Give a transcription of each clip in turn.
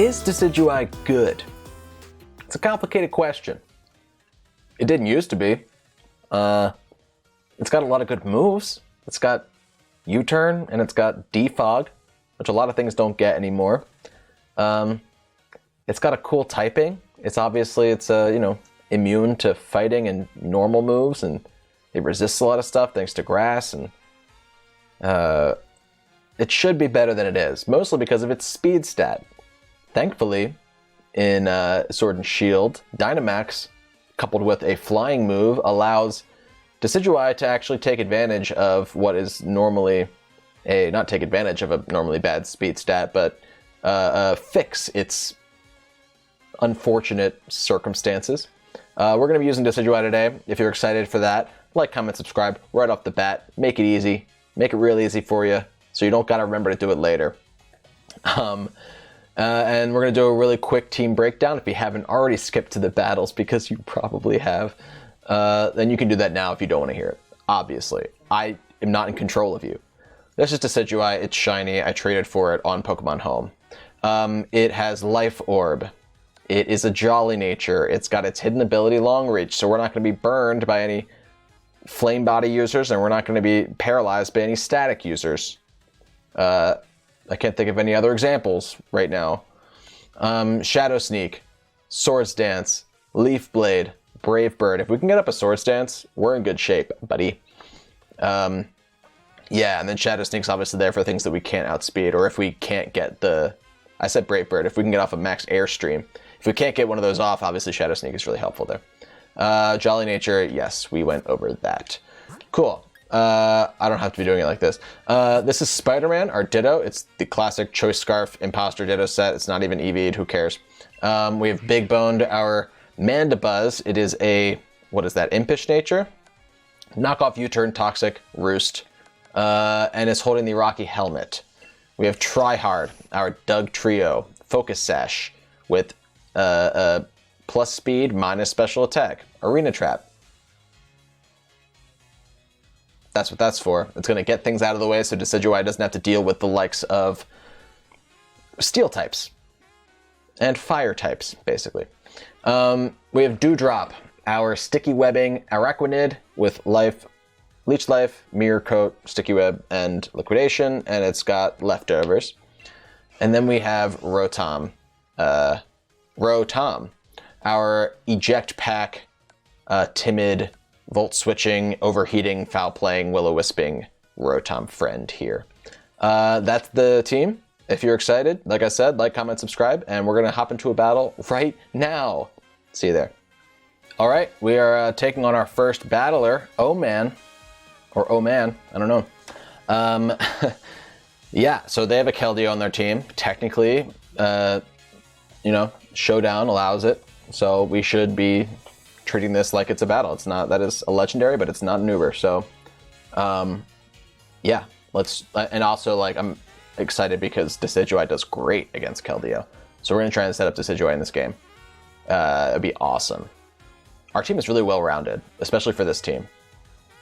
Is Decidueye good? It's a complicated question. It didn't used to be. It's got a lot of good moves. It's got U-turn and it's got defog, which a lot of things don't get anymore. It's got a cool typing. It's immune to fighting and normal moves, and it resists a lot of stuff thanks to grass, and it should be better than it is, mostly because of its speed stat. Thankfully, in Sword and Shield, Dynamax, coupled with a flying move, allows Decidueye to actually take advantage of what is normally not take advantage of a normally bad speed stat, but fix its unfortunate circumstances. We're going to be using Decidueye today. If you're excited for that, like, comment, subscribe right off the bat. Make it easy. Make it real easy for you, so you don't got to remember to do it later. And we're going to do a really quick team breakdown. If you haven't already skipped to the battles, because you probably have, then you can do that now if you don't want to hear it. Obviously, I am not in control of you. That's just Decidueye. It's shiny. I traded for it on Pokemon Home. It has Life Orb. It is a jolly nature. It's got its hidden ability, Long Reach, so we're not going to be burned by any Flame Body users, and we're not going to be paralyzed by any static users. I can't think of any other examples right now. Shadow Sneak, Swords Dance, Leaf Blade, Brave Bird. If we can get up a Swords Dance, we're in good shape, buddy. Yeah, and then Shadow Sneak's obviously there for things that we can't outspeed, or if we can't get the... I said Brave Bird. If we can get off a max Airstream. If we can't get one of those off, obviously Shadow Sneak is really helpful there. Jolly Nature, yes, we went over that. Cool. I don't have to be doing it like this. This is Spider-Man, our Ditto. It's the classic Choice Scarf Imposter Ditto set. It's not even EV'd, who cares? We have Big Boned, our Mandibuzz. It is a, what is that, Impish Nature? Knockoff U-turn, Toxic, Roost, and it's holding the Rocky Helmet. We have Tryhard, our Doug Trio, Focus Sash, with plus speed, minus special attack, Arena Trap. That's what that's for. It's going to get things out of the way so Decidueye doesn't have to deal with the likes of Steel types and Fire types, basically. We have Dewdrop, our Sticky Webbing Araquanid with Leech Life, Mirror Coat, Sticky Web, and Liquidation, and it's got Leftovers. And then we have Rotom, our Eject Pack, Timid, Volt Switching, Overheating, Foul Playing, Will-O-Wisping Rotom friend here. That's the team. If you're excited, like I said, like, comment, subscribe, and we're going to hop into a battle right now. See you there. All right, we are taking on our first battler, O-Man, or O-Man, I don't know. Yeah, so they have a Keldeo on their team. Technically, Showdown allows it, so we should be treating this like it's a battle. It's not, that is a legendary, but it's not an Uber. So, yeah, and also, like, I'm excited because Decidueye does great against Keldeo. So we're going to try and set up Decidueye in this game. It'd be awesome. Our team is really well-rounded, especially for this team.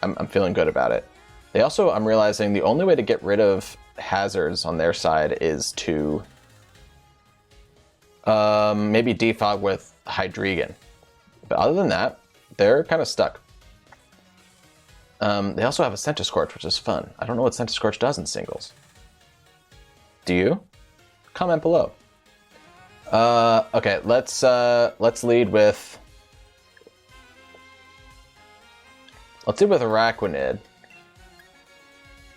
I'm feeling good about it. They also, I'm realizing the only way to get rid of hazards on their side is to maybe defog with Hydreigon. But other than that, they're kind of stuck. They also have a Centiskorch, which is fun. I don't know what Centiskorch does in singles. Do you? Comment below. Okay, let's lead with... Let's lead with Araquanid.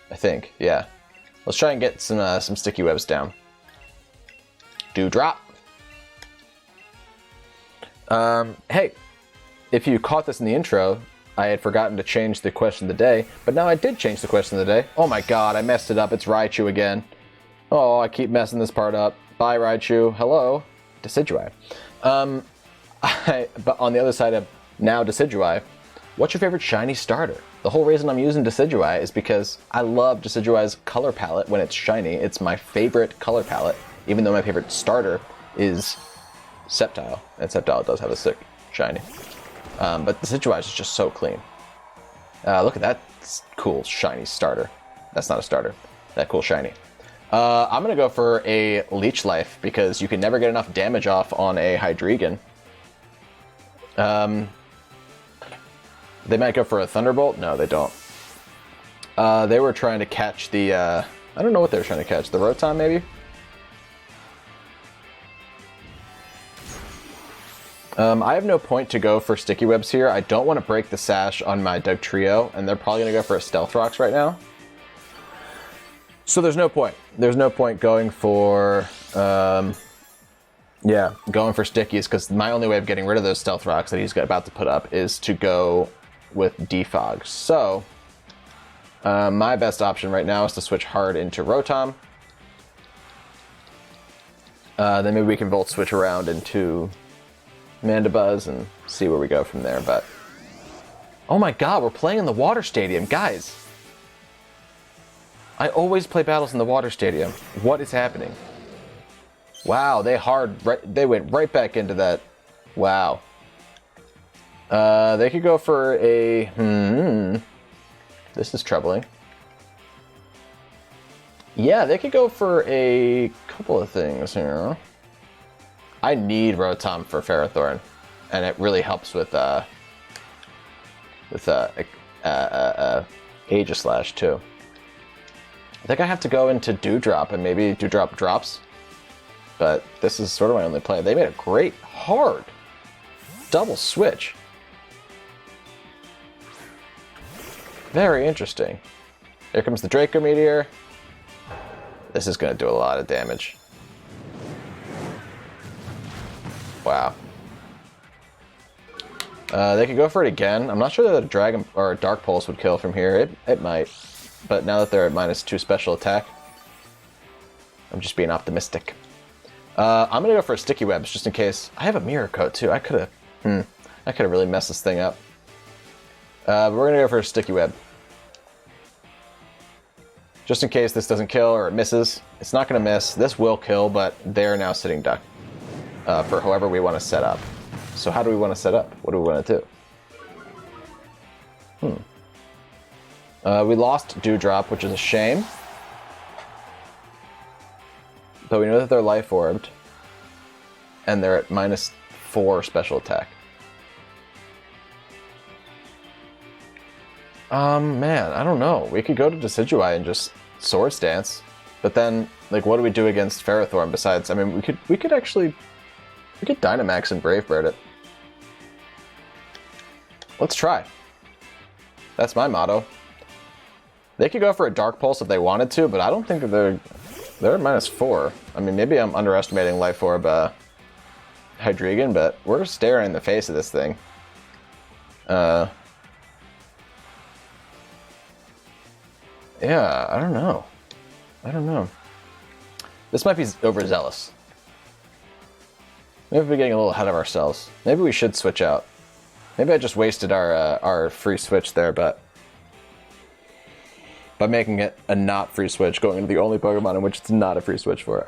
I think, yeah. Let's try and get some Sticky Webs down. Dewdrop. Hey, if you caught this in the intro, I had forgotten to change the question of the day, but now I did change the question of the day. Oh my god, I messed it up. It's Raichu again. Oh, I keep messing this part up. Bye, Raichu. Hello, Decidueye. But on the other side of now Decidueye, what's your favorite shiny starter? The whole reason I'm using Decidueye is because I love Decidueye's color palette when it's shiny. It's my favorite color palette, even though my favorite starter is Sceptile, and Sceptile does have a sick shiny. But Decidueye is just so clean. Look at that cool shiny starter. That's not a starter. That cool shiny. I'm going to go for a Leech Life, because you can never get enough damage off on a Hydreigon. They might go for a Thunderbolt. No, they don't. They were trying to catch the... I don't know what they were trying to catch. The Rotom, maybe? I have no point to go for Sticky Webs here. I don't want to break the Sash on my Dugtrio, and they're probably going to go for a Stealth Rocks right now. So there's no point. There's no point going for... yeah, going for Stickies, because my only way of getting rid of those Stealth Rocks that he's about to put up is to go with Defog. So, my best option right now is to switch hard into Rotom. Then maybe we can Volt Switch around into Mandibuzz and see where we go from there, but... Oh my god, we're playing in the Water Stadium, guys! I always play battles in the Water Stadium. What is happening? Wow, they went right back into that. Wow. They could go for a... This is troubling. Yeah, they could go for a couple of things here. I need Rotom for Ferrothorn, and it really helps with Aegislash too. I think I have to go into Dewdrop, and maybe Dewdrop drops. But this is sort of my only play. They made a great, hard double switch. Very interesting. Here comes the Draco Meteor. This is going to do a lot of damage. Wow. They could go for it again. I'm not sure that a Dragon or a Dark Pulse would kill from here. It might. But now that they're at -2 special attack, I'm just being optimistic. I'm gonna go for a Sticky Webs just in case. I have a Mirror Coat too. I could have really messed this thing up. But we're gonna go for a Sticky Web. Just in case this doesn't kill or it misses. It's not gonna miss. This will kill, but they're now sitting duck for however we want to set up. So how do we want to set up? What do we want to do? We lost Dewdrop, which is a shame. But we know that they're Life Orbed. And they're at -4 special attack. Man, I don't know. We could go to Decidueye and just Swords Dance. But then, like, what do we do against Ferrothorn besides... I mean, we could actually... We could Dynamax and Brave Bird it. Let's try. That's my motto. They could go for a Dark Pulse if they wanted to, but I don't think that they're at -4. I mean, maybe I'm underestimating Life Orb Hydreigon, but we're staring in the face of this thing. Yeah, I don't know. This might be overzealous. Maybe we're getting a little ahead of ourselves. Maybe we should switch out. Maybe I just wasted our free switch there, but by making it a not free switch, going into the only Pokemon in which it's not a free switch for.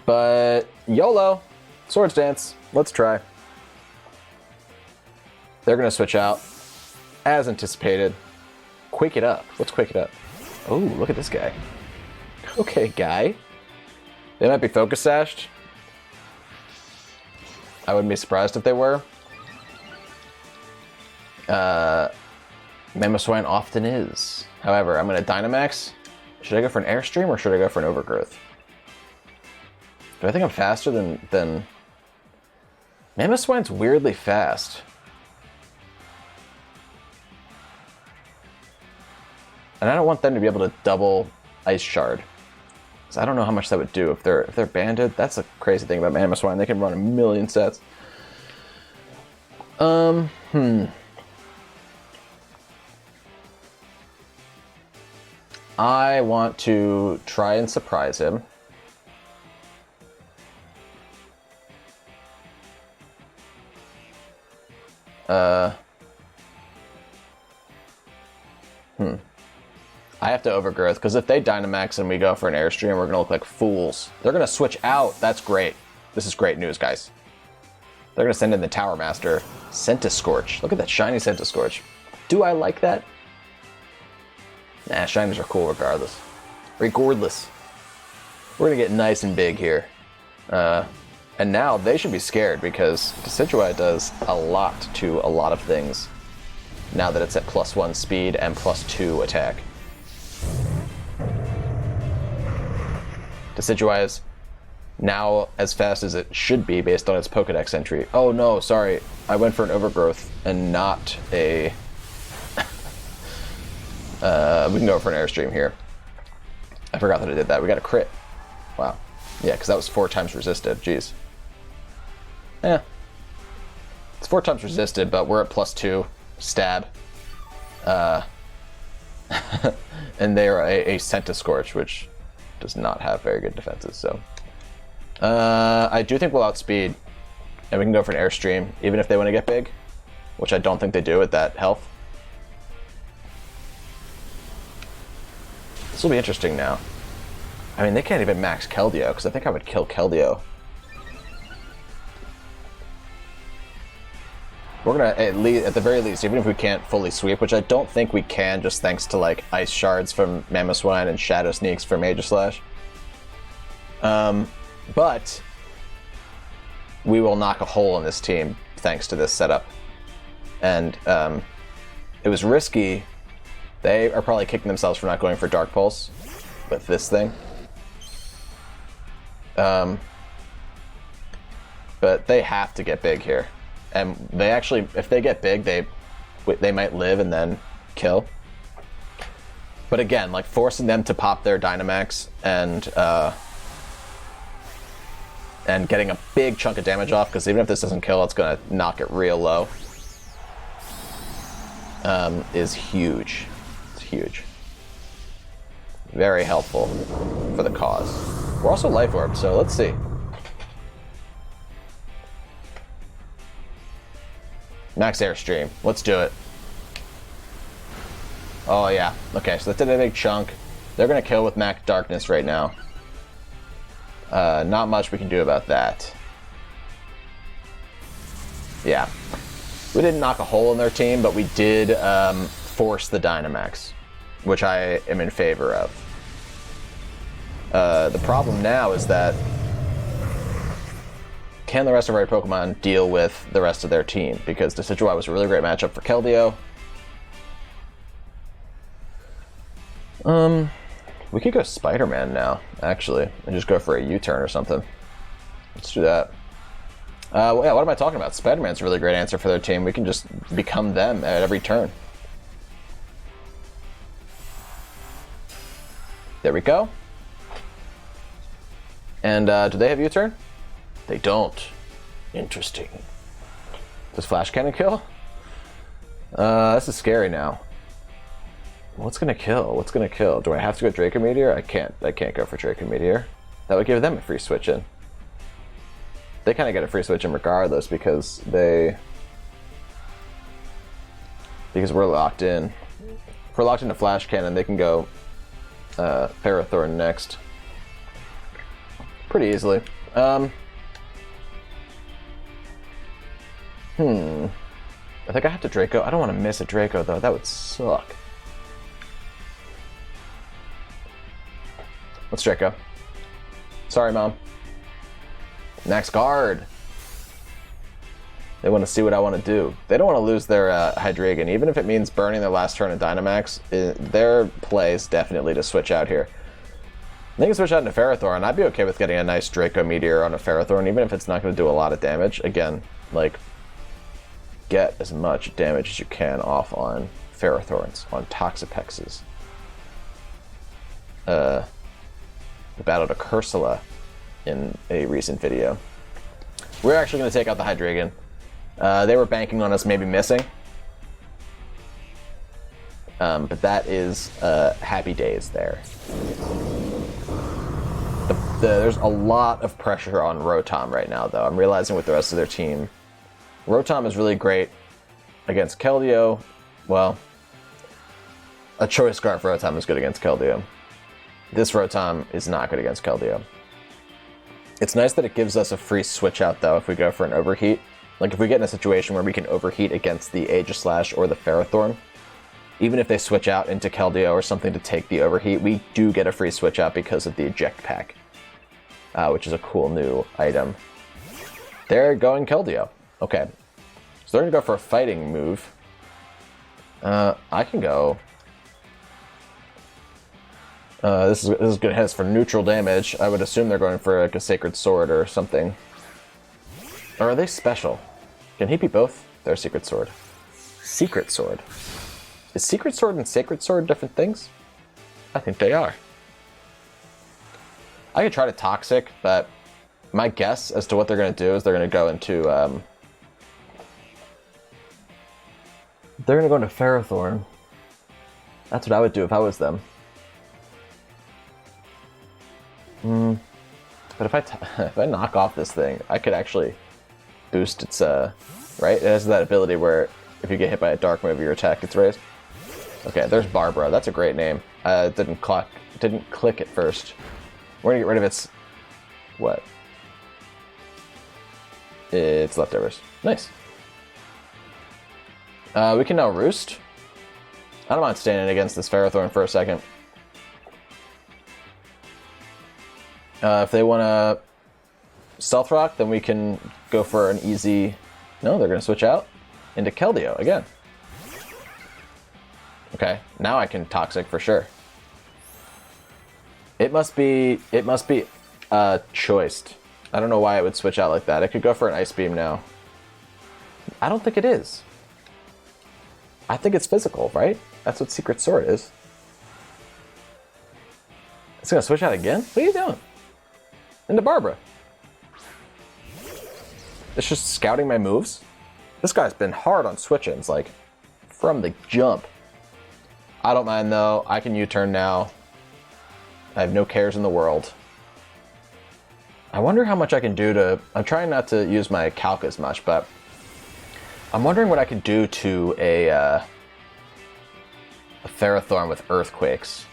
But YOLO, Swords Dance. Let's try. They're gonna switch out, as anticipated. Quake it up. Let's quake it up. Oh, look at this guy. Okay, guy. They might be Focus Sashed. I wouldn't be surprised if they were. Mamoswine often is. However, I'm going to Dynamax. Should I go for an Airstream or should I go for an Overgrowth? Do I think I'm faster than... Mamoswine's weirdly fast. And I don't want them to be able to double Ice Shard. So I don't know how much that would do if they're banded. That's a crazy thing about Mamoswine. They can run a million sets. I want to try and surprise him. I have to Overgrowth, because if they Dynamax and we go for an Airstream, we're going to look like fools. They're going to switch out. That's great. This is great news, guys. They're going to send in the Tower Master. Centiskorch. Look at that shiny Centiskorch. Do I like that? Nah, shinies are cool regardless. Regardless. We're gonna get nice and big here. And now they should be scared because Decidueye does a lot to a lot of things now that it's at +1 speed and +2 attack. Decidueye is now as fast as it should be based on its Pokedex entry. Oh no, sorry. I went for an overgrowth and not a... we can go for an Airstream here. I forgot that I did that. We got a crit. Wow. Yeah, because that was 4 times resisted. Jeez. Yeah. It's 4 times resisted, but we're at +2. Stab. And they are a Centiscorch, which does not have very good defenses, so... I do think we'll outspeed, and we can go for an Airstream, even if they want to get big, which I don't think they do at that health. This will be interesting now. I mean, they can't even max Keldeo, because I think I would kill Keldeo. We're gonna, at the very least, even if we can't fully sweep, which I don't think we can, just thanks to, like, Ice Shards from Mamoswine and Shadow Sneaks from Aegislash. But we will knock a hole in this team thanks to this setup. And it was risky. They are probably kicking themselves for not going for Dark Pulse with this thing. But they have to get big here. And they actually, if they get big, they might live and then kill. But again, like forcing them to pop their Dynamax and getting a big chunk of damage off, because even if this doesn't kill, it's going to knock it real low, is huge. It's huge. Very helpful for the cause. We're also Life Orb, so let's see. Max Airstream. Let's do it. Oh, yeah. Okay, so that did a big chunk. They're going to kill with Max Darkness right now. Not much we can do about that. Yeah. We didn't knock a hole in their team, but we did force the Dynamax, which I am in favor of. The problem now is that can the rest of our Pokemon deal with the rest of their team? Because Decidueye was a really great matchup for Keldeo. We could go Spider-Man now, actually, and just go for a U-turn or something. Let's do that. Well, yeah, what am I talking about? Spider-Man's a really great answer for their team. We can just become them at every turn. There we go. And do they have U-turn? They don't. Interesting. Does Flash Cannon kill? This is scary now. What's gonna kill? What's gonna kill? Do I have to go Draco Meteor? I can't go for Draco Meteor. That would give them a free switch in. They kind of get a free switch in regardless because we're locked in. If we're locked into Flash Cannon, they can go Ferrothorn next. Pretty easily. I think I have to Draco. I don't want to miss a Draco though. That would suck. Let's Draco. Sorry, Mom. Next guard. They want to see what I want to do. They don't want to lose their Hydreigon, even if it means burning their last turn in Dynamax. Their play is definitely to switch out here. They can switch out into Ferrothorn. I'd be okay with getting a nice Draco Meteor on a Ferrothorn, even if it's not going to do a lot of damage. Again, like, get as much damage as you can off on Ferrothorns, on Toxapexes. We battled a Cursula in a recent video. We're actually going to take out the Hydreigon. They were banking on us maybe missing. But that is happy days there. There's a lot of pressure on Rotom right now, though. I'm realizing with the rest of their team. Rotom is really great against Keldeo. Well, a Choice Scarf Rotom is good against Keldeo. This Rotom is not good against Keldeo. It's nice that it gives us a free switch out, though, if we go for an Overheat. Like, if we get in a situation where we can Overheat against the Aegislash or the Ferrothorn, even if they switch out into Keldeo or something to take the overheat, we do get a free switch out because of the eject pack, which is a cool new item. They're going Keldeo. Okay. So they're going to go for a fighting move. I can go... this is good hits for neutral damage. I would assume they're going for like a Sacred Sword or something. Or are they special? Can he be both? They're Secret Sword. Secret Sword. Is Secret Sword and Sacred Sword different things? I think they are. I could try to Toxic, but my guess as to what they're going to do is they're going to go into... they're going to go into Ferrothorn. That's what I would do if I was them. But if I knock off this thing, I could actually boost its... right? It has that ability where if you get hit by a dark move, your attack gets raised. Okay, there's Barbara. That's a great name. It didn't click at first. We're gonna get rid of its... what? It's leftovers. Nice. We can now Roost. I don't mind standing against this Ferrothorn for a second. If they want to Stealth Rock, then we can go for an easy... No, they're going to switch out into Keldeo again. Okay, now I can Toxic for sure. It must be choiced. I don't know why it would switch out like that. It could go for an Ice Beam now. I don't think it is. I think it's physical, right? That's what Secret Sword is. It's going to switch out again? What are you doing? Into Barbara. It's just scouting my moves. This guy's been hard on switch-ins, like, from the jump. I don't mind, though. I can U-turn now. I have no cares in the world. I wonder how much I can do to... I'm trying not to use my calc as much, but... I'm wondering what I could do to a Ferrothorn with Earthquakes.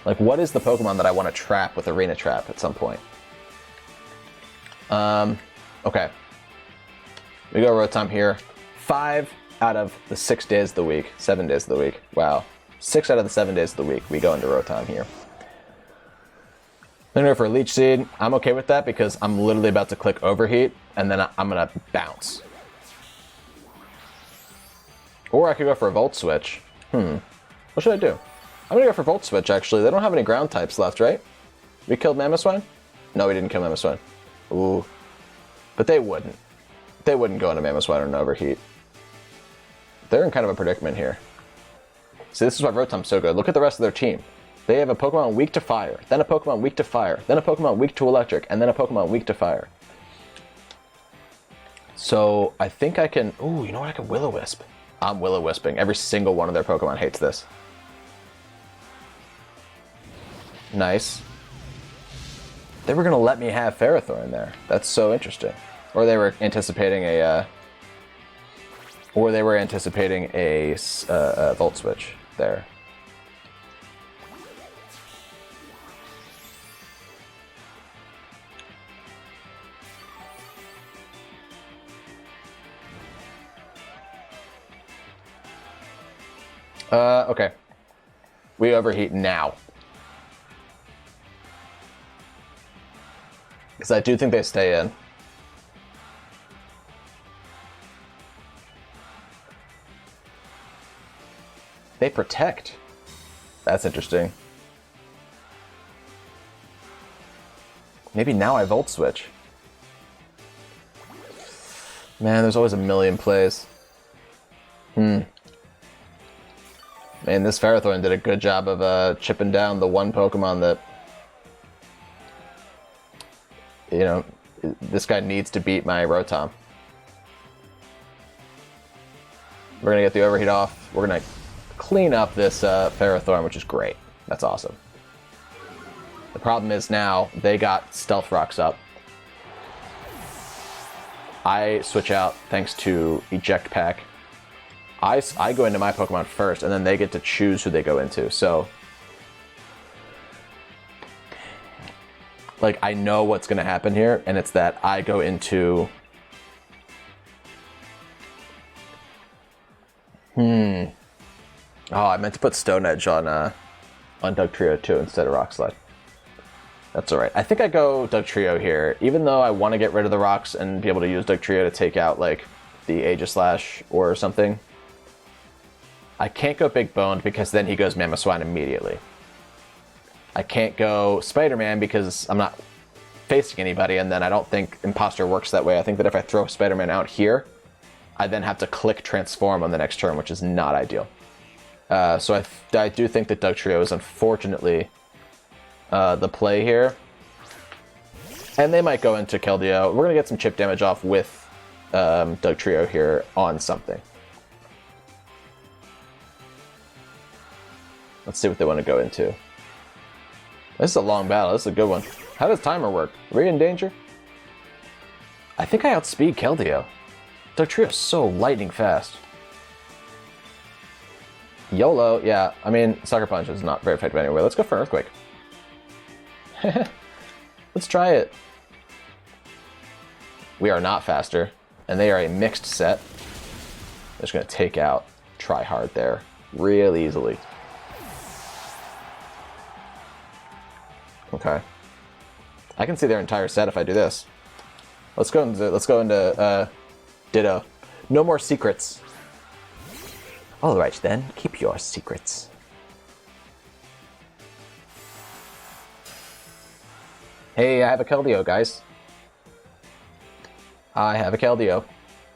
Like, what is the Pokemon that I want to trap with Arena Trap at some point? Okay. We go Rotom here. 5 out of the 6 days of the week. 7 days of the week. Wow. 6 out of the 7 days of the week, we go into Rotom here. I'm going to go for a Leech Seed. I'm okay with that because I'm literally about to click Overheat, and then I'm going to bounce. Or I could go for a Volt Switch. What should I do? I'm going to go for Volt Switch, actually. They don't have any ground types left, right? We killed Mamoswine? No, we didn't kill Mamoswine. Ooh. But they wouldn't. They wouldn't go into Mamoswine or an Overheat. They're in kind of a predicament here. See, this is why Rotom's so good. Look at the rest of their team. They have a Pokemon weak to fire, then a Pokemon weak to fire, then a Pokemon weak to electric, and then a Pokemon weak to fire. So, I think I can... Ooh, you know what? I can Will-O-Wisp. I'm Will-O-Wisping. Every single one of their Pokemon hates this. Nice. They were going to let me have Ferrothorn there. That's so interesting. Or they were anticipating a... Volt Switch there. Okay. We Overheat now. Because I do think they stay in. They Protect. That's interesting. Maybe now I Volt Switch. Man, there's always a million plays. Man, this Ferrothorn did a good job of chipping down the one Pokemon that... You know, this guy needs to beat my Rotom. We're going to get the Overheat off. We're going to clean up this Ferrothorn, which is great. That's awesome. The problem is now they got Stealth Rocks up. I switch out thanks to Eject Pack. I go into my Pokemon first, and then they get to choose who they go into. So, like, I know what's going to happen here, and it's that I go into... Oh, I meant to put Stone Edge on Dugtrio too instead of Rock Slide. That's alright. I think I go Dugtrio here, even though I want to get rid of the rocks and be able to use Dugtrio to take out, like, the Aegislash or something. I can't go Big Boned because then he goes Mamoswine immediately. I can't go Spider-Man because I'm not facing anybody, and then I don't think Imposter works that way. I think that if I throw Spider-Man out here, I then have to click Transform on the next turn, which is not ideal. So I do think that Dugtrio is unfortunately the play here. And they might go into Keldeo. We're going to get some chip damage off with Dugtrio here on something. Let's see what they want to go into. This is a long battle. This is a good one. How does timer work? Are we in danger? I think I outspeed Keldeo. Dugtrio is so lightning fast. YOLO, yeah. I mean, Sucker Punch is not very effective anyway. Let's go for an Earthquake. Let's try it. We are not faster, and they are a mixed set. They're just going to take out Try Hard there real easily. Okay. I can see their entire set if I do this. Let's go into Ditto. No more secrets. All right then, keep your secrets. Hey, I have a Keldeo, guys. I have a Keldeo.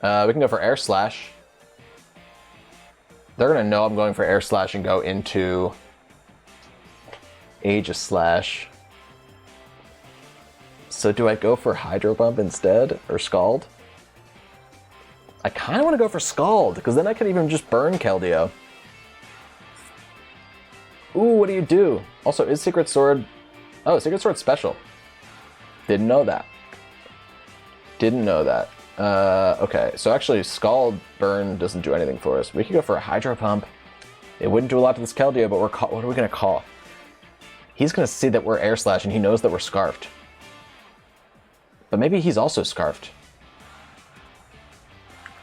We can go for Air Slash. They're gonna know I'm going for Air Slash and go into Aegislash. So do I go for Hydro Bump instead, or Scald? I kind of want to go for Scald, because then I could even just burn Keldeo. Ooh, what do you do? Also, is Secret Sword... Oh, Secret Sword special. Didn't know that. Didn't know that. Okay, so actually Scald Burn doesn't do anything for us. We could go for a Hydro Pump. It wouldn't do a lot to this Keldeo, but what are we going to call? He's going to see that we're Air Slash, and he knows that we're Scarfed. But maybe he's also Scarfed.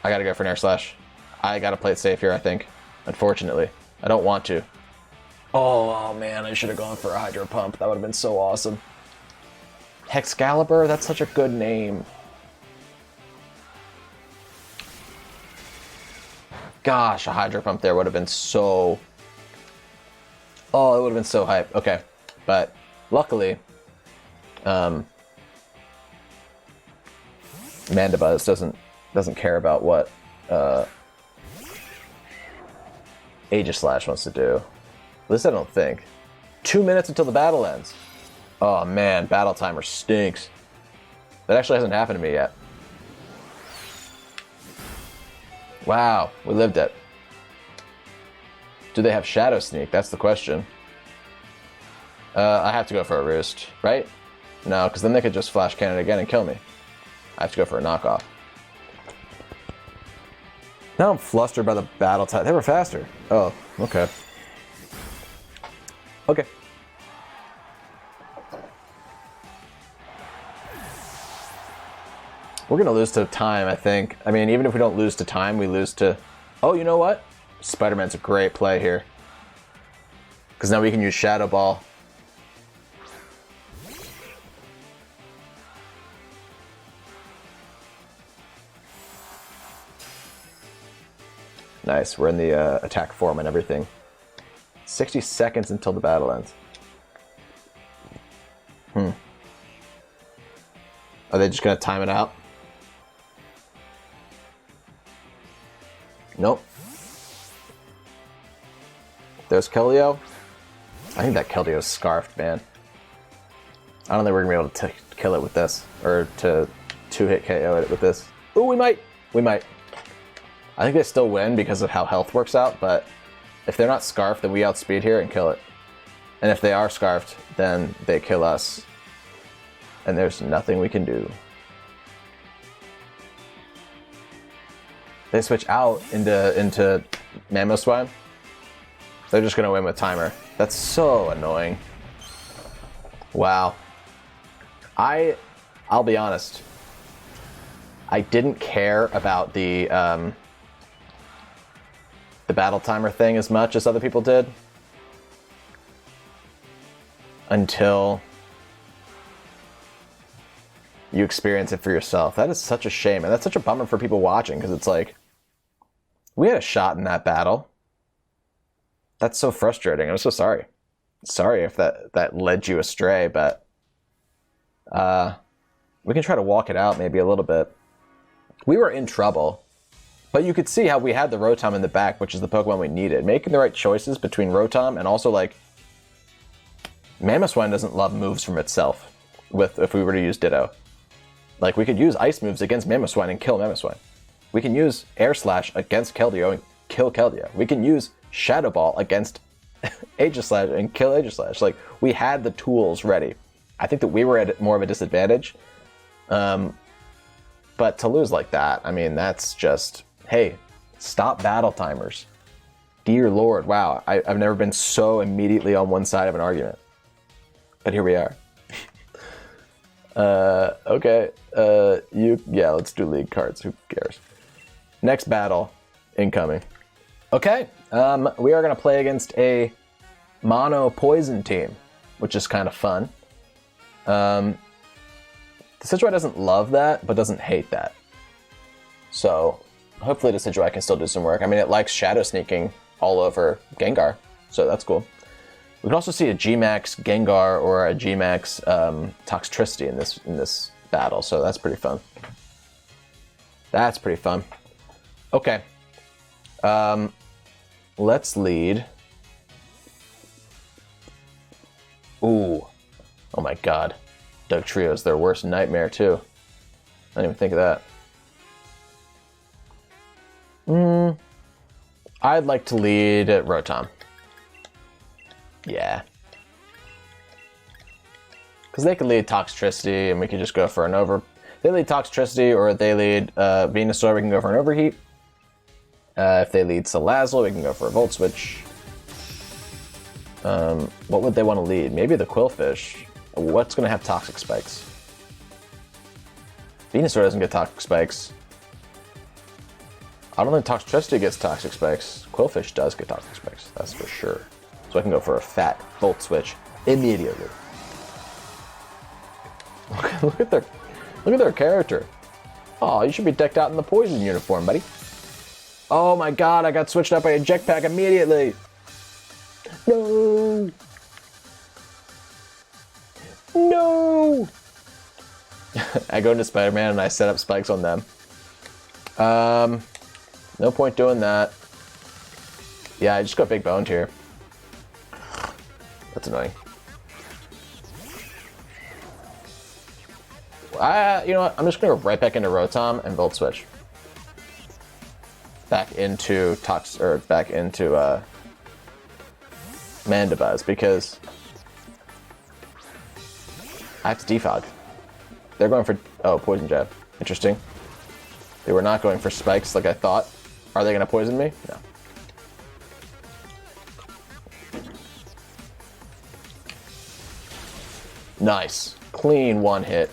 I gotta go for an Air Slash. I gotta play it safe here, I think. Unfortunately. I don't want to. Oh man, I should have gone for a Hydro Pump. That would have been so awesome. Hexcalibur? That's such a good name. Gosh, a Hydro Pump there would have been so... Oh, it would have been so hype. Okay. But, luckily... Mandibuzz doesn't care about what Aegislash wants to do. At least I don't think. 2 minutes until the battle ends. Oh man, battle timer stinks. That actually hasn't happened to me yet. Wow, we lived it. Do they have Shadow Sneak? That's the question. I have to go for a Roost, right? No, because then they could just Flash Cannon again and kill me. I have to go for a knockoff. Now I'm flustered by the battle time. They were faster. Oh, okay. Okay. We're going to lose to time, I think. I mean, even if we don't lose to time, we lose to... Oh, you know what? Spider-Man's a great play here. Because now we can use Shadow Ball. Nice, we're in the attack form and everything. 60 seconds until the battle ends. Are they just going to time it out? Nope. There's Keldeo. I think that Keldeo is Scarfed, man. I don't think we're going to be able to kill it with this. Or to two-hit KO it with this. Ooh, we might. We might. I think they still win because of how health works out, but if they're not Scarfed, then we outspeed here and kill it. And if they are Scarfed, then they kill us. And there's nothing we can do. They switch out into Mamoswine. They're just going to win with timer. That's so annoying. Wow. I'll be honest. I didn't care about the the battle timer thing as much as other people did. Until you experience it for yourself. That is such a shame, and that's such a bummer for people watching, because it's like, we had a shot in that battle. That's so frustrating. I'm so sorry. Sorry if that led you astray, but we can try to walk it out maybe a little bit. We were in trouble, but you could see how we had the Rotom in the back, which is the Pokemon we needed. Making the right choices between Rotom and also, like, Mamoswine doesn't love moves from itself if we were to use Ditto. Like, we could use Ice moves against Mamoswine and kill Mamoswine. We can use Air Slash against Keldeo and kill Keldeo. We can use Shadow Ball against Aegislash and kill Aegislash. Like, we had the tools ready. I think that we were at more of a disadvantage. But to lose like that, I mean, that's just, hey, stop battle timers. Dear Lord, wow, I've never been so immediately on one side of an argument. But here we are. Okay. Yeah, let's do league cards. Who cares? Next battle incoming. Okay. We are going to play against a mono poison team, which is kind of fun. Decidueye doesn't love that, but doesn't hate that. So hopefully Decidueye can still do some work. I mean, it likes shadow sneaking all over Gengar, so that's cool. We could also see a G-Max Gengar or a G-Max Toxtricity in this battle, so that's pretty fun. That's pretty fun. Okay. Let's lead. Ooh. Oh my god. Dugtrio's their worst nightmare, too. I didn't even think of that. I'd like to lead Rotom. Yeah. Because they could lead Toxtricity, and we could just go for an over... They lead Toxtricity, or if they lead Venusaur, we can go for an Overheat. If they lead Salazzle, we can go for a Volt Switch. What would they want to lead? Maybe the Quillfish. What's going to have Toxic Spikes? Venusaur doesn't get Toxic Spikes. I don't think Toxtricity gets Toxic Spikes. Quillfish does get Toxic Spikes, that's for sure. So I can go for a fat Volt Switch immediately. Look at their character. Oh, you should be decked out in the poison uniform, buddy. Oh my god, I got switched up by a Jetpack immediately. No. No. I go into Spider-Man and I set up spikes on them. No point doing that. Yeah, I just got big boned here. That's annoying. You know what? I'm just gonna go right back into Rotom and Volt Switch. Back into Mandibuzz, because I have to defog. They're going for Poison Jab. Interesting. They were not going for spikes like I thought. Are they gonna poison me? No. Nice. Clean one hit.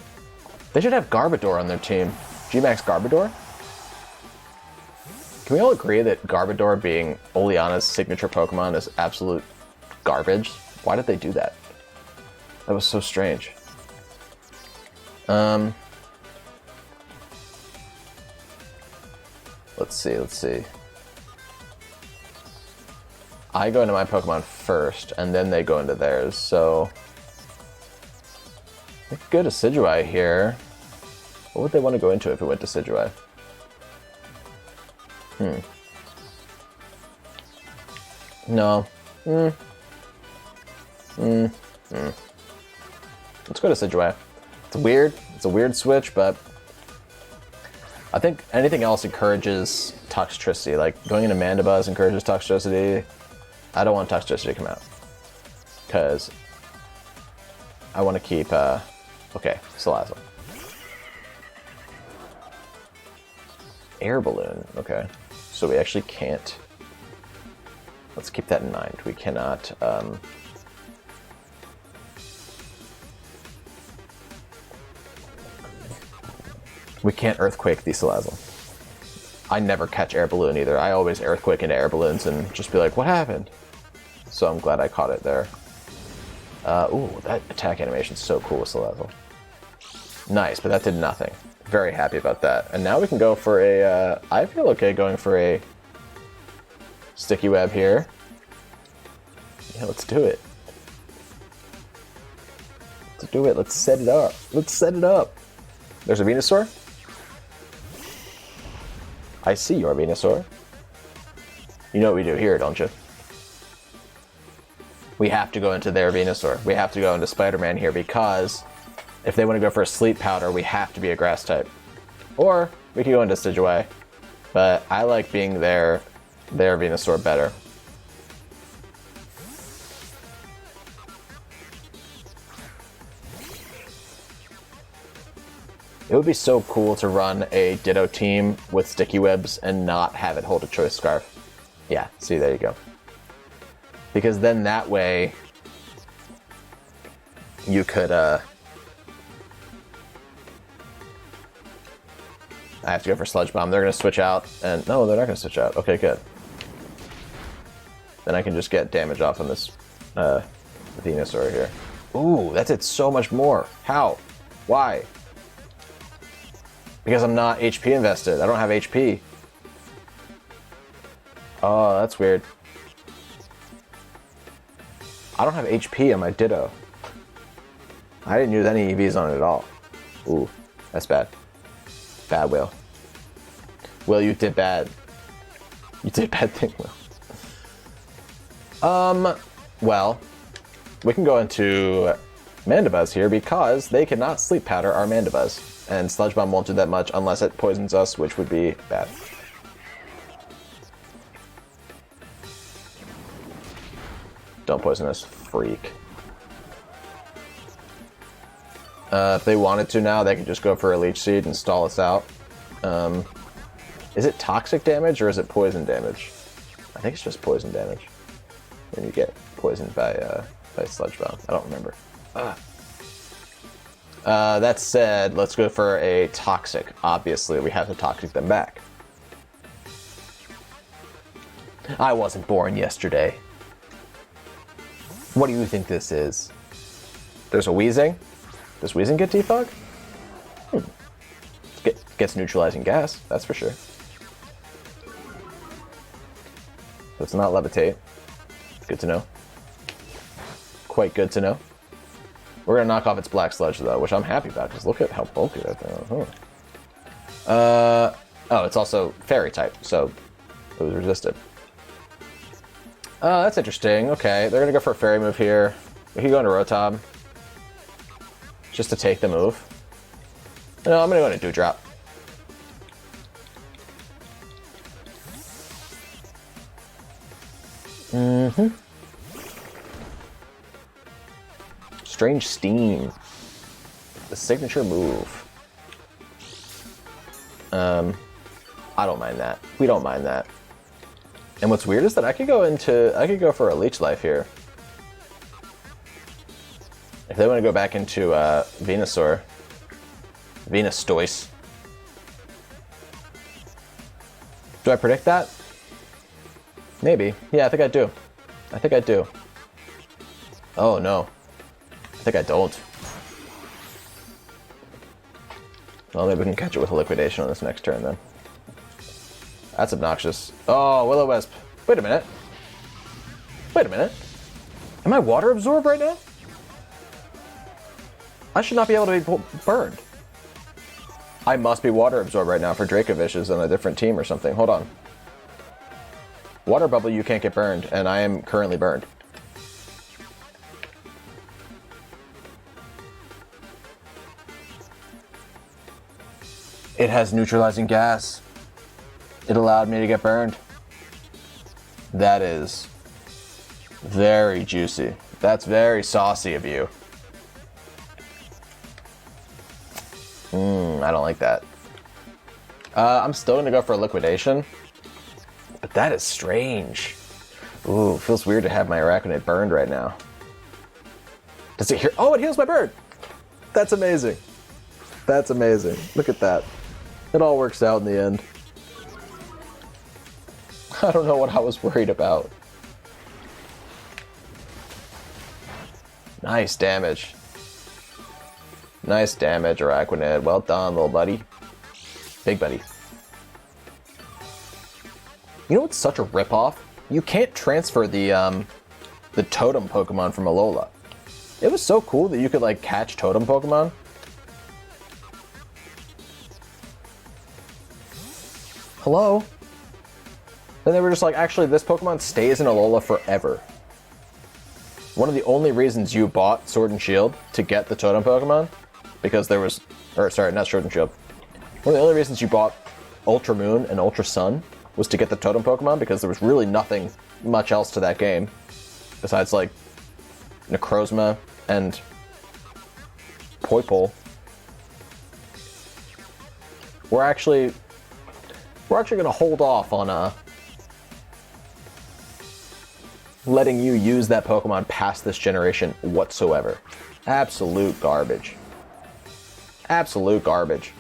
They should have Garbodor on their team. G-Max Garbodor? Can we all agree that Garbodor being Oleana's signature Pokemon is absolute garbage? Why did they do that? That was so strange. Let's see. I go into my Pokemon first, and then they go into theirs, so... I could go to Decidueye here. What would they want to go into if it went to Decidueye? No. Let's go to Decidueye. It's weird. It's a weird switch, but I think anything else encourages Toxtricity. Like, going into Mandibuzz encourages Toxtricity. I don't want Toxtricity to come out, because I want to keep, okay, Salazzle. Air Balloon, okay. So we actually can't, let's keep that in mind. We cannot, we can't Earthquake the Salazzle. I never catch air balloon either. I always earthquake into air balloons and just be like, what happened? So I'm glad I caught it there. Ooh, that attack animation is so cool with Salazzle. Nice, but that did nothing. Very happy about that. And now we can go for a, I feel okay going for a sticky web here. Yeah, let's do it. Let's do it. Let's set it up. Let's set it up. There's a Venusaur. I see your Venusaur. You know what we do here, don't you? We have to go into their Venusaur. We have to go into Spider-Man here because if they want to go for a Sleep Powder, we have to be a Grass type. Or we could go into Decidueye, but I like being their Venusaur better. It would be so cool to run a Ditto team with sticky webs and not have it hold a Choice Scarf. Yeah, see, there you go. Because then that way you could, I have to go for Sludge Bomb. They're going to switch out, and no, they're not going to switch out. Okay, good. Then I can just get damage off on this Venusaur here. Ooh, that did so much more. How? Why? Because I'm not HP invested. I don't have HP. Oh, that's weird. I don't have HP on my Ditto. I didn't use any EVs on it at all. Ooh, that's bad. Bad, Will. Will, you did bad. You did bad thing, Will. Well, we can go into Mandibuzz here because they cannot Sleep Powder our Mandibuzz. And Sludge Bomb won't do that much unless it poisons us, which would be bad. Don't poison us, freak. If they wanted to now, they could just go for a Leech Seed and stall us out. Is it toxic damage or is it poison damage? I think it's just poison damage. When you get poisoned by Sludge Bomb. I don't remember. That said, let's go for a Toxic. Obviously, we have to Toxic them back. I wasn't born yesterday. What do you think this is? There's a Weezing. Does Weezing get Defog? Gets neutralizing gas, that's for sure. So it's not Levitate. Good to know. Quite good to know. We're gonna knock off its Black Sludge though, which I'm happy about, because look at how bulky that thing is. Oh, it's also Fairy type, so it was resisted. That's interesting. Okay, they're gonna go for a Fairy move here. We could go into Rotom. Just to take the move. No, I'm gonna go into Dewdrop. Strange Steam. The signature move. I don't mind that. We don't mind that. And what's weird is that I could go for a Leech Life here. If they want to go back into Venusaur. Venustoise. Do I predict that? Maybe. Yeah, I think I do. I think I do. Oh no. I think I don't. Well, maybe we can catch it with a Liquidation on this next turn then. That's obnoxious. Oh, Will-O-Wisp. Wait a minute. Wait a minute. Am I Water Absorb right now? I should not be able to be burned. I must be Water Absorb right now for Dracovish on a different team or something. Hold on. Water Bubble, you can't get burned, and I am currently burned. It has neutralizing gas. It allowed me to get burned. That is very juicy. That's very saucy of you. I don't like that. I'm still gonna go for a Liquidation, but that is strange. Ooh, feels weird to have my Arachnid burned right now. Does it heal? Oh, it heals my bird. That's amazing. That's amazing. Look at that. It all works out in the end. I don't know what I was worried about. Nice damage. Nice damage, Araquanid. Well done, little buddy. Big buddy. You know what's such a ripoff? You can't transfer the totem Pokemon from Alola. It was so cool that you could, like, catch totem Pokemon. Hello? Then they were just like, actually, this Pokemon stays in Alola forever. One of the only reasons you bought Sword and Shield to get the totem Pokemon, because there was, or sorry, not Sword and Shield. One of the only reasons you bought Ultra Moon and Ultra Sun was to get the totem Pokemon, because there was really nothing much else to that game besides, like, Necrozma and Poipole. We're actually going to hold off on letting you use that Pokemon past this generation whatsoever. Absolute garbage. Absolute garbage.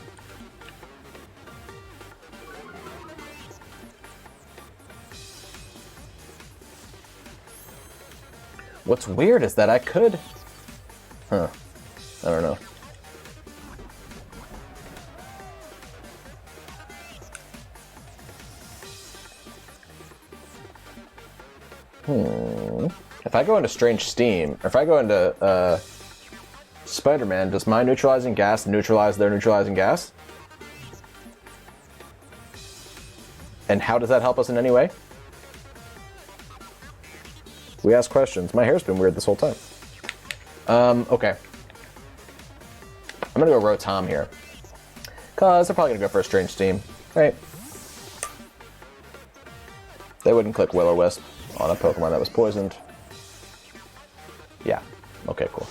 What's weird is that I could... I don't know. If I go into Strange Steam, or if I go into Spider-Man, does my neutralizing gas neutralize their neutralizing gas? And how does that help us in any way? We ask questions. My hair's been weird this whole time. Okay. I'm gonna go Rotom here. Cause they're probably gonna go for a Strange Steam, right? They wouldn't click Will-O-Wisp on a Pokemon that was poisoned. Yeah. Okay, cool.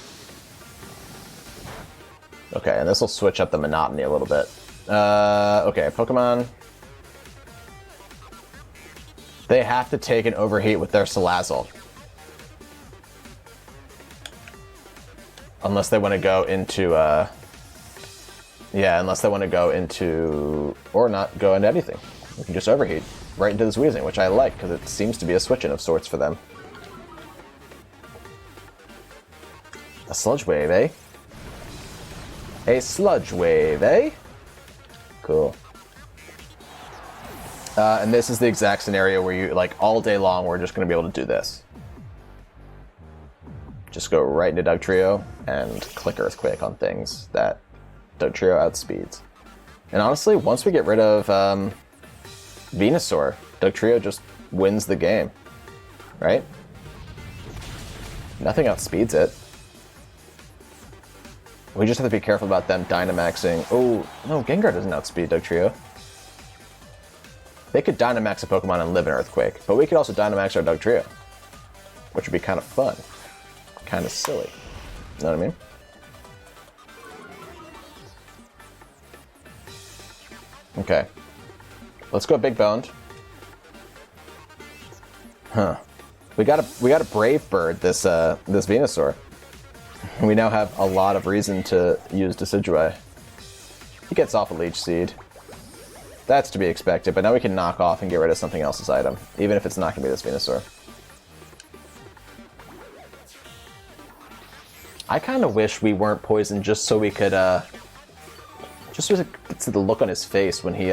Okay, and this will switch up the monotony a little bit. Okay, Pokemon. They have to take an Overheat with their Salazzle. Unless they want to go into, yeah, unless they want to go into, or not go into anything. We can just Overheat right into this Weezing, which I like, because it seems to be a switch-in of sorts for them. A Sludge Wave, eh? A Sludge Wave, eh? Cool. And this is the exact scenario where you, like, all day long, we're just going to be able to do this. Just go right into Dugtrio and click Earthquake on things that Dugtrio outspeeds. And honestly, once we get rid of Venusaur, Dugtrio just wins the game, right? Nothing outspeeds it. We just have to be careful about them Dynamaxing. Oh, no, Gengar doesn't outspeed Dugtrio. They could Dynamax a Pokemon and live in Earthquake, but we could also Dynamax our Dugtrio, which would be kind of fun. Kind of silly. You know what I mean? Okay. Let's go Big Boned. Huh. We got a Brave Bird this this Venusaur. We now have a lot of reason to use Decidueye. He gets off a Leech Seed. That's to be expected, but now we can knock off and get rid of something else's item, even if it's not going to be this Venusaur. I kind of wish we weren't poisoned just so we could, just so we could see the look on his face when he,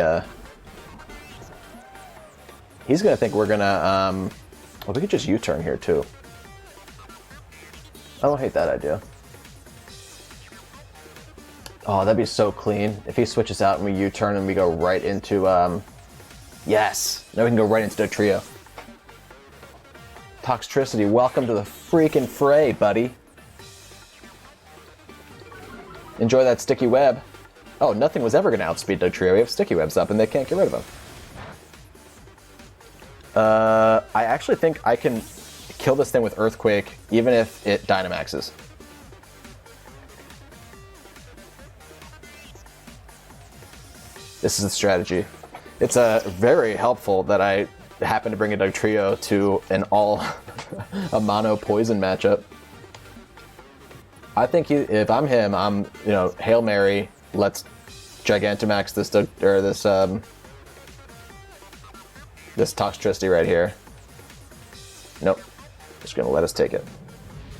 he's going to think we're going to, well, we could just U-turn here, too. I don't hate that idea. Oh, that'd be so clean. If he switches out and we U-turn and we go right into, yes! Now we can go right into Dugtrio. Toxtricity, welcome to the freaking fray, buddy. Enjoy that sticky web. Oh, nothing was ever going to outspeed Dugtrio. We have sticky webs up and they can't get rid of him. I actually think I can kill this thing with Earthquake, even if it Dynamaxes. This is the strategy. It's very helpful that I happen to bring a Dugtrio to an all a mono poison matchup. I think if I'm him, I'm, you know, Hail Mary, let's Gigantamax this this Toxtricity right here. Nope. Just gonna let us take it.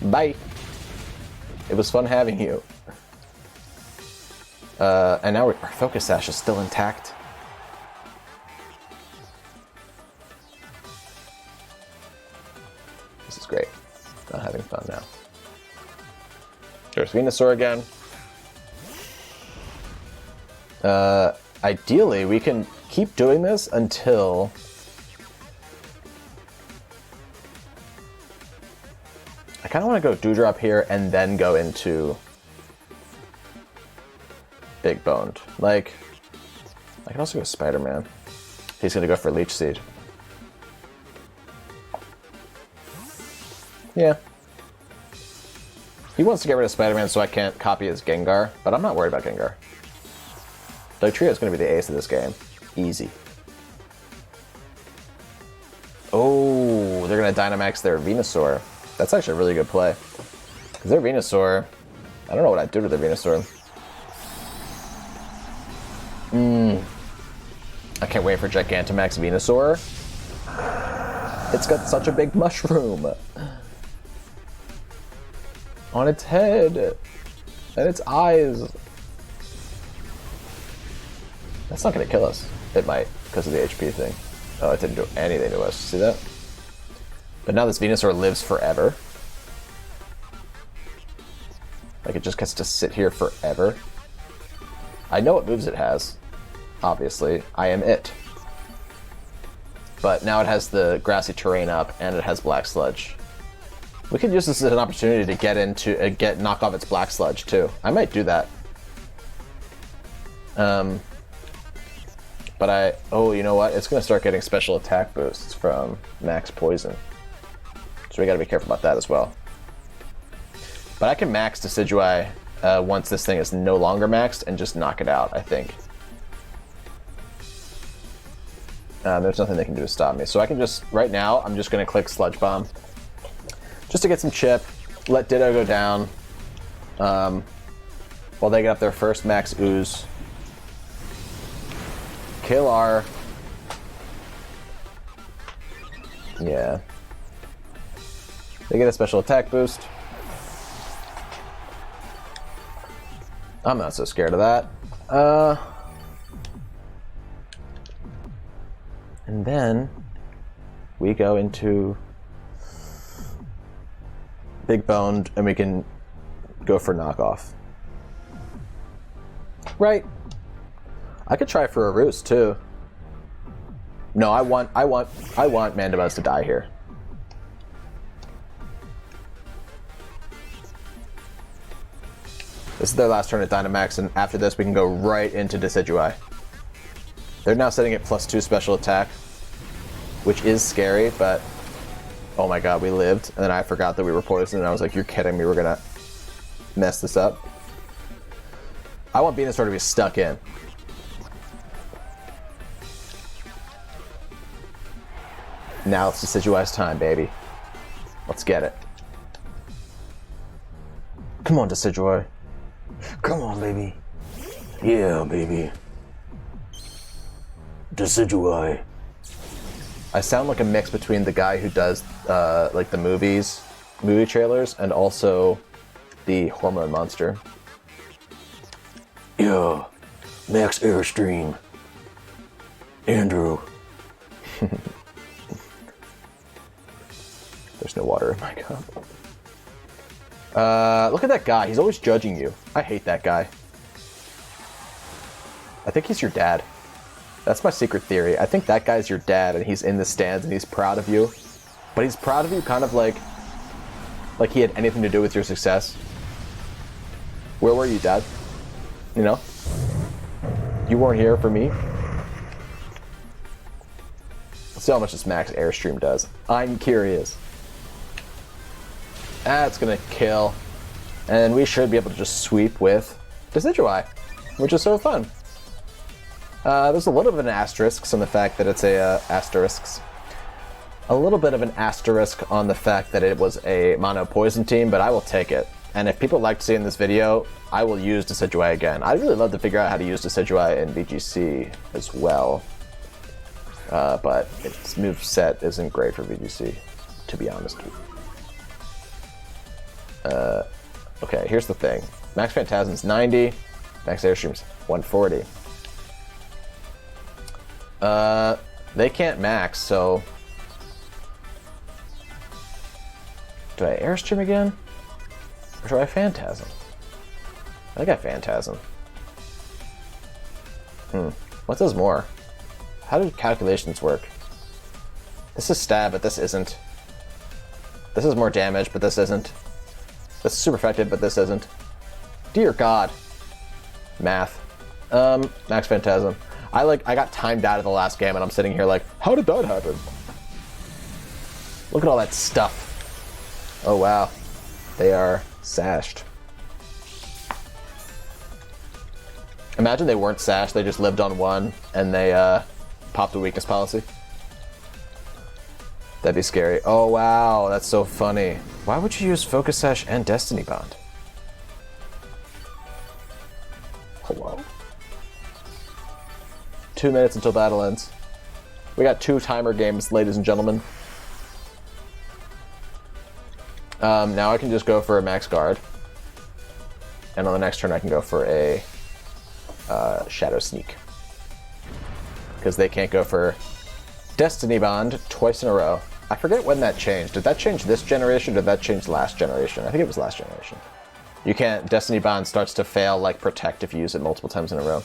Bye. It was fun having you. And now our Focus Sash is still intact. This is great. Not having fun now. There's Venusaur again. Ideally, we can keep doing this until... I kind of want to go Dewdrop here and then go into Big Boned. Like, I can also go Spider-Man. He's going to go for Leech Seed. Yeah. He wants to get rid of Spider-Man so I can't copy his Gengar, but I'm not worried about Gengar. Dugtrio is going to be the ace of this game. Easy. Oh, they're going to Dynamax their Venusaur. That's actually a really good play. Because their Venusaur... I don't know what I'd do to their Venusaur. I can't wait for Gigantamax Venusaur. It's got such a big mushroom on its head and its eyes. That's not going to kill us. It might, because of the HP thing. Oh, it didn't do anything to us. See that? But now this Venusaur lives forever. Like, it just gets to sit here forever. I know what moves it has. Obviously, I am it. But now it has the grassy terrain up, and it has Black Sludge. We could use this as an opportunity to get into knock off its Black Sludge too. I might do that. But oh, you know what? It's gonna start getting special attack boosts from Max Poison, so we gotta be careful about that as well. But I can max Decidueye once this thing is no longer maxed and just knock it out, I think. There's nothing they can do to stop me. So I can just, right now, I'm just going to click Sludge Bomb. Just to get some chip, let Ditto go down. While they get up their first max ooze. Kill R. Yeah. They get a special attack boost. I'm not so scared of that. And then we go into Big Boned and we can go for knockoff. Right. I could try for a Roost too. No, I want Mandibuzz to die here. This is their last turn at Dynamax, and after this we can go right into Decidueye. They're now setting it +2 special attack, which is scary, but oh my god, we lived. And then I forgot that we were poisoned, and I was like, you're kidding me, we're gonna mess this up. I want Venusaur to be stuck in. Now it's Decidueye's time, baby. Let's get it. Come on, Decidueye. Come on, baby. Yeah, baby. Decidueye. I sound like a mix between the guy who does like the movie trailers, and also the Hormone Monster. Yeah, Max Airstream. Andrew. There's no water in my cup. Look at that guy. He's always judging you. I hate that guy. I think he's your dad. That's my secret theory. I think that guy's your dad, and he's in the stands, and he's proud of you. But he's proud of you kind of like he had anything to do with your success. Where were you, Dad? You know? You weren't here for me? Let's see how much this Max Airstream does. I'm curious. That's gonna kill. And we should be able to just sweep with Decidueye, which is so fun. There's a little bit of an asterisk on the fact that it's a a little bit of an asterisk on the fact that it was a mono poison team, but I will take it. And if people like to see in this video, I will use Decidueye again. I'd really love to figure out how to use Decidueye in VGC as well. but its move set isn't great for VGC, to be honest. Okay, here's the thing. Max Phantasm's 90, Max Airstream's 140. They can't max, so... Do I Airstream again? Or do I Phantasm? I think I Phantasm. What does more? How do calculations work? This is stab, but this isn't. This is more damage, but this isn't. This is super effective, but this isn't. Dear God. Math. Max Phantasm. I got timed out of the last game, and I'm sitting here like, how did that happen? Look at all that stuff. Oh wow. They are sashed. Imagine they weren't sashed, they just lived on one, and they popped a weakness policy. That'd be scary. Oh wow, that's so funny. Why would you use Focus Sash and Destiny Bond? Hello? 2 minutes until battle ends. We got 2 timer games, ladies and gentlemen. Now I can just go for a max guard. And on the next turn I can go for a Shadow Sneak. Because they can't go for Destiny Bond twice in a row. I forget when that changed. Did that change this generation or did that change last generation? I think it was last generation. You can't, Destiny Bond starts to fail like Protect if you use it multiple times in a row.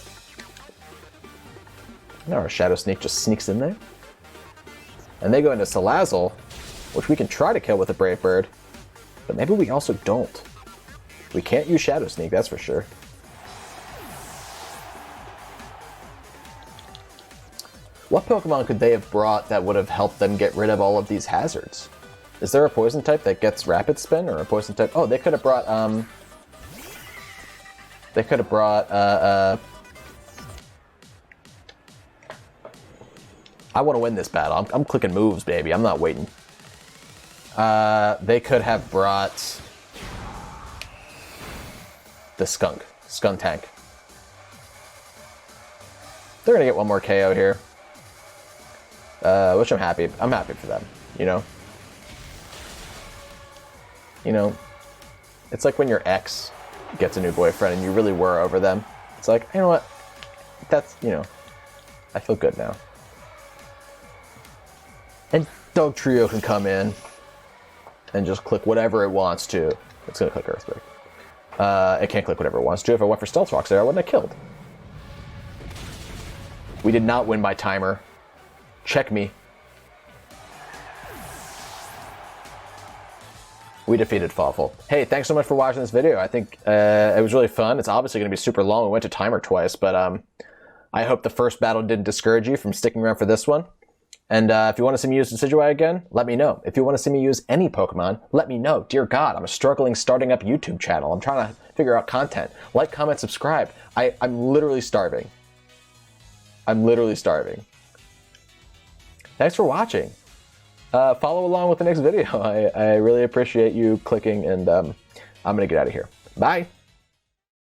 Now our Shadow Sneak just sneaks in there. And they go into Salazzle, which we can try to kill with a Brave Bird. But maybe we also don't. We can't use Shadow Sneak, that's for sure. What Pokemon could they have brought that would have helped them get rid of all of these hazards? Is there a poison type that gets Rapid Spin, or a poison type? Oh, they could have brought, I want to win this battle. I'm clicking moves, baby. I'm not waiting. They could have brought the Skunk Tank. They're gonna get one more KO here, which I'm happy for them. You know, it's like when your ex gets a new boyfriend and you really were over them. It's like, you know what? That's, I feel good now. And Dog Trio can come in and just click whatever it wants to. It's gonna click Earthquake. It can't click whatever it wants to. If I went for Stealth Rocks there, I wouldn't have killed. We did not win by timer. Check me. We defeated Fawful. Hey, thanks so much for watching this video. I think it was really fun. It's obviously going to be super long. We went to timer twice, but I hope the first battle didn't discourage you from sticking around for this one. And if you want to see me use Decidueye again, let me know. If you want to see me use any Pokemon, let me know. Dear God, I'm a struggling starting up YouTube channel. I'm trying to figure out content. Like, comment, subscribe. I'm literally starving. I'm literally starving. Thanks for watching. Follow along with the next video. I really appreciate you clicking, and I'm going to get out of here. Bye.